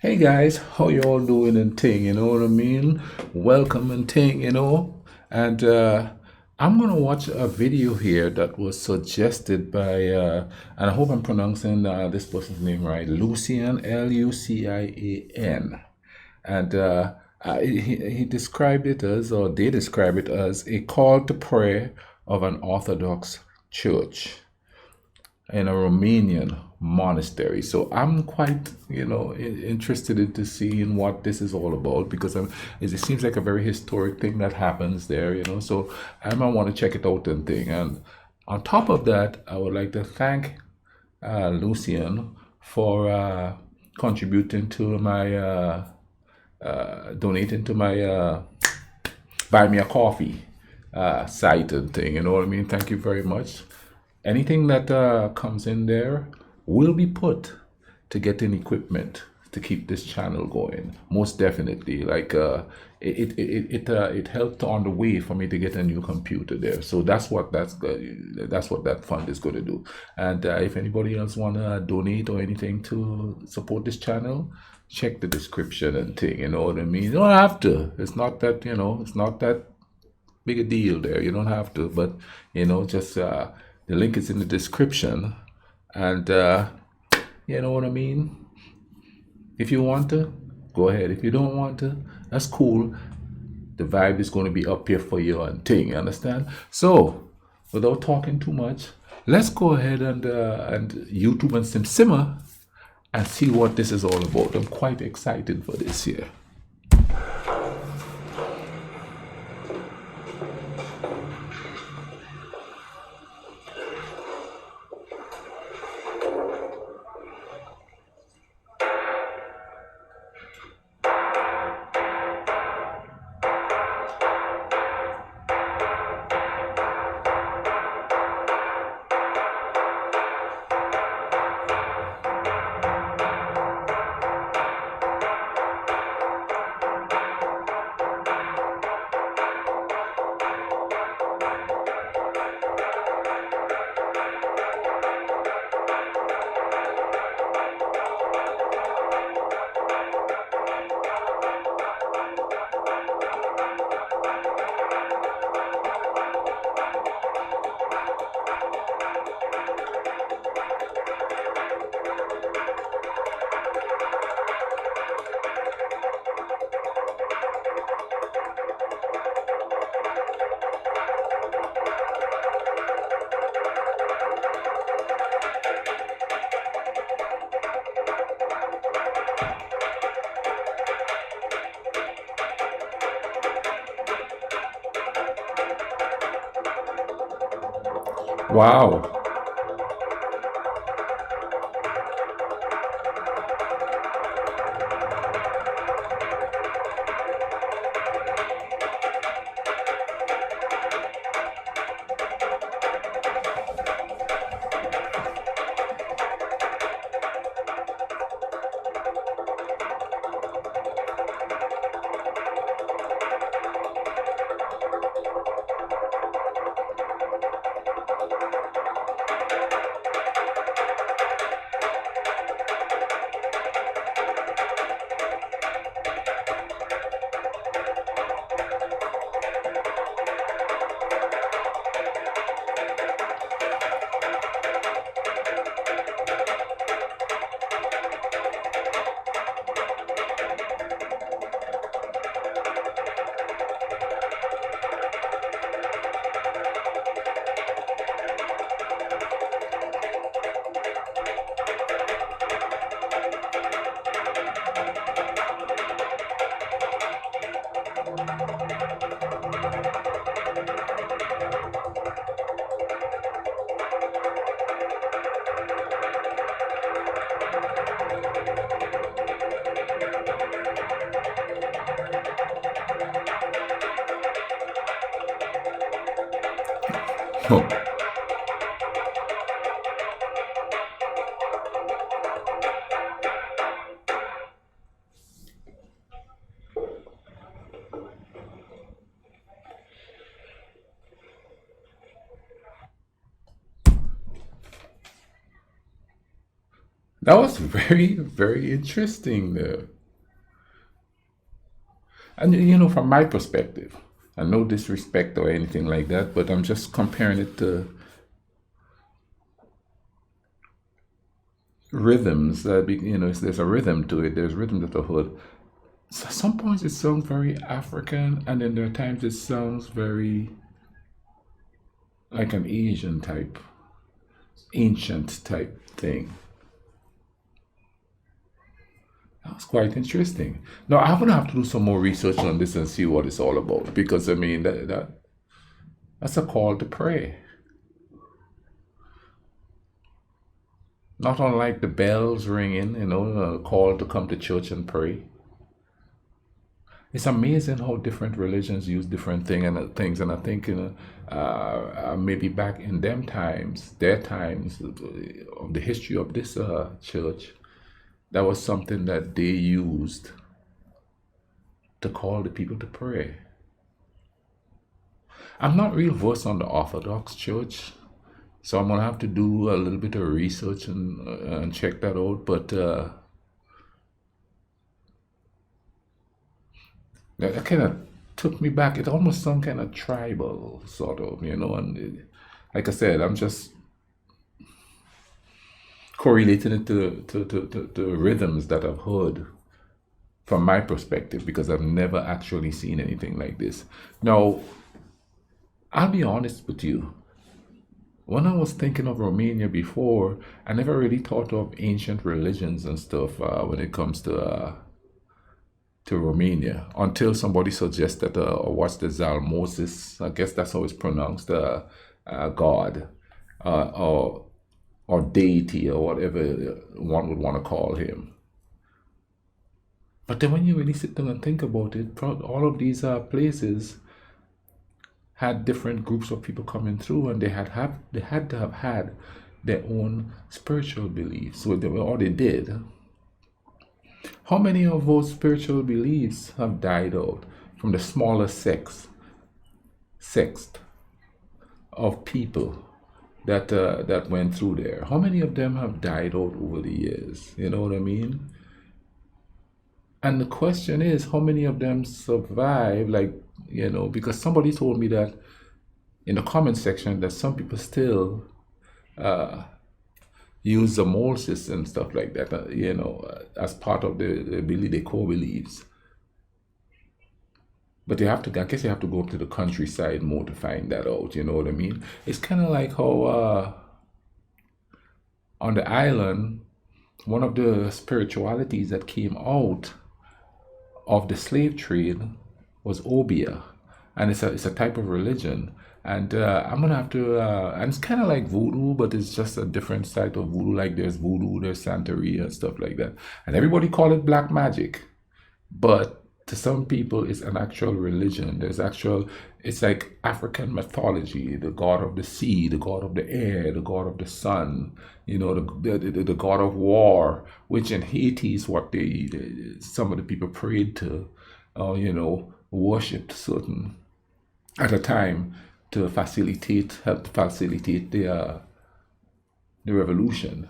Hey guys, how you all doing and thing, you know what I mean? Welcome and thing, And I'm gonna watch a video here that was suggested by, and I hope I'm pronouncing this person's name right, Lucian, Lucian. And he described it as, or they describe it as, a call to prayer of an Orthodox church in a Romanian monastery. So I'm quite, interested into seeing what this is all about because it seems like a very historic thing that happens there, So I might want to check it out and thing. And on top of that, I would like to thank Lucian for contributing to my, donating to my buy me a coffee site and thing. You know what I mean? Thank you very much. Anything that comes in there will be put to get in equipment to keep this channel going. Most definitely, like it helped on the way for me to get a new computer there. So that's what that fund is going to do. And if anybody else wanna donate or anything to support this channel, check the description and thing. You know what I mean? You don't have to. It's not that It's not that big a deal there. You don't have to, but just the link is in the description, and you know what I mean. If you want to, go ahead. If you don't want to, that's cool. The vibe is going to be up here for you and thing. You understand? So, without talking too much, let's go ahead and YouTube and simmer and see what this is all about. I'm quite excited for this here. Wow. Oh. That was very, very interesting there. And from my perspective, and no disrespect or anything like that, but I'm just comparing it to rhythms. There's a rhythm to it. There's rhythm to the hood. So at some points it sounds very African, and then there are times it sounds very like an Asian type, ancient type thing. That's quite interesting. Now I'm gonna have to do some more research on this and see what it's all about, because I mean that's a call to pray. Not unlike the bells ringing, a call to come to church and pray. It's amazing how different religions use different things, and I think maybe back in their times of the history of this church, that was something that they used to call the people to pray. I'm not real versed on the Orthodox Church, so I'm gonna have to do a little bit of research and check that out. But that kind of took me back. It almost some kind of tribal sort of, And like I said, I'm just correlating it to rhythms that I've heard from my perspective, because I've never actually seen anything like this. Now, I'll be honest with you. When I was thinking of Romania before, I never really thought of ancient religions and stuff when it comes to Romania, until somebody suggested what's the Zalmosis, I guess that's how it's pronounced, God, or deity, or whatever one would want to call him. But then when you really sit down and think about it, all of these places had different groups of people coming through, and they had to have had their own spiritual beliefs. So they did. How many of those spiritual beliefs have died out from the smaller sect of people that went through there? How many of them have died out over the years? You know what I mean? And the question is, how many of them survive? Because somebody told me that in the comment section that some people still use the Moses and stuff like that, as part of the core beliefs. But I guess you have to go up to the countryside more to find that out, you know what I mean? It's kind of like how on the island, one of the spiritualities that came out of the slave trade was Obia, and it's a type of religion. And I'm gonna have to, and it's kind of like voodoo, but it's just a different side of voodoo. Like there's voodoo, there's Santeria and stuff like that, and everybody call it black magic. But to some people, it's an actual religion. It's like African mythology: the god of the sea, the god of the air, the god of the sun. The god of war, which in Haiti is what some of the people prayed to, worshipped certain at a time to help facilitate the revolution.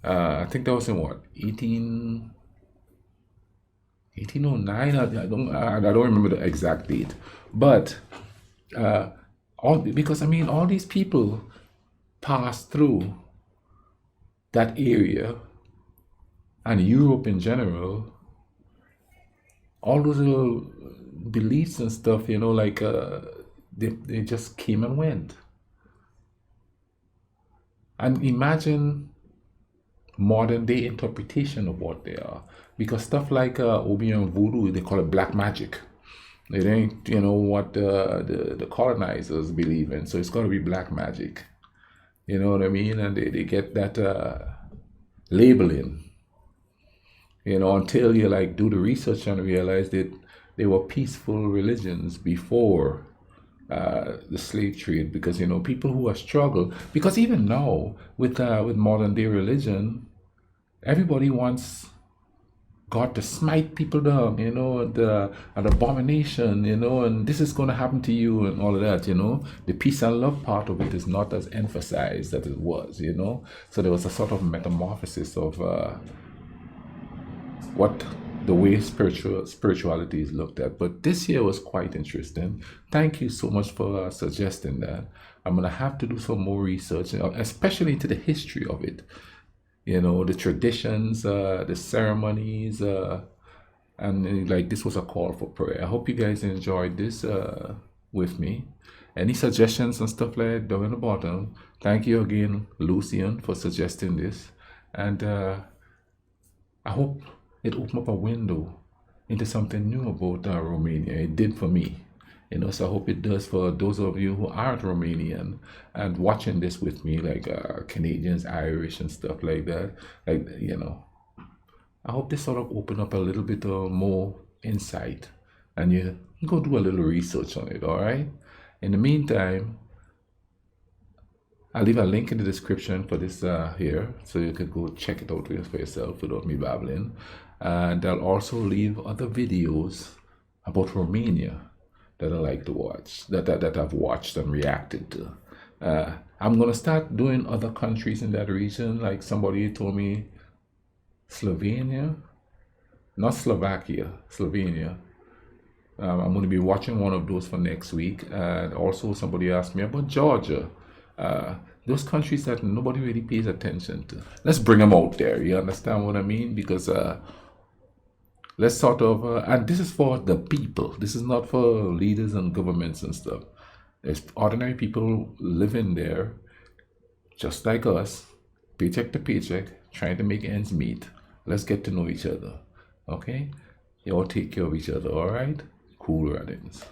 I think that was in what, 1809. I don't remember the exact date, but because all these people passed through that area, and Europe in general. All those little beliefs and stuff, they just came and went. And imagine modern day interpretation of what they are, because stuff like Obi and Voodoo, they call it black magic. It ain't what the colonizers believe in, so it's got to be black magic. You know what I mean? And they get that labeling. Until you do the research and realize that they were peaceful religions before the slave trade, because people who have struggled, because even now with modern day religion, everybody wants God to smite people down, an abomination, and this is going to happen to you and all of that, The peace and love part of it is not as emphasized as it was, So there was a sort of metamorphosis of what the way spirituality is looked at. But this year was quite interesting. Thank you so much for suggesting that. I'm going to have to do some more research, especially into the history of it. The traditions, the ceremonies, and like this was a call for prayer. I hope you guys enjoyed this with me. Any suggestions and stuff like that down in the bottom. Thank you again, Lucian, for suggesting this. And I hope it opened up a window into something new about Romania. It did for me. So I hope it does for those of you who aren't Romanian and watching this with me, like Canadians, Irish, and stuff like that. I hope this sort of open up a little bit more insight, and you go do a little research on it. All right. In the meantime, I'll leave a link in the description for this here, so you could go check it out for yourself without me babbling. And I'll also leave other videos about Romania that I like to watch, that I've watched and reacted to. I'm gonna start doing other countries in that region. Like somebody told me, Slovenia, not Slovakia, Slovenia. I'm going to be watching one of those for next week. And also somebody asked me about Georgia. Those countries that nobody really pays attention to. Let's bring them out there. You understand what I mean? Because let's sort of, and this is for the people. This is not for leaders and governments and stuff. There's ordinary people living there, just like us, paycheck to paycheck, trying to make ends meet. Let's get to know each other. Okay? You all take care of each other, all right? Cool runnings.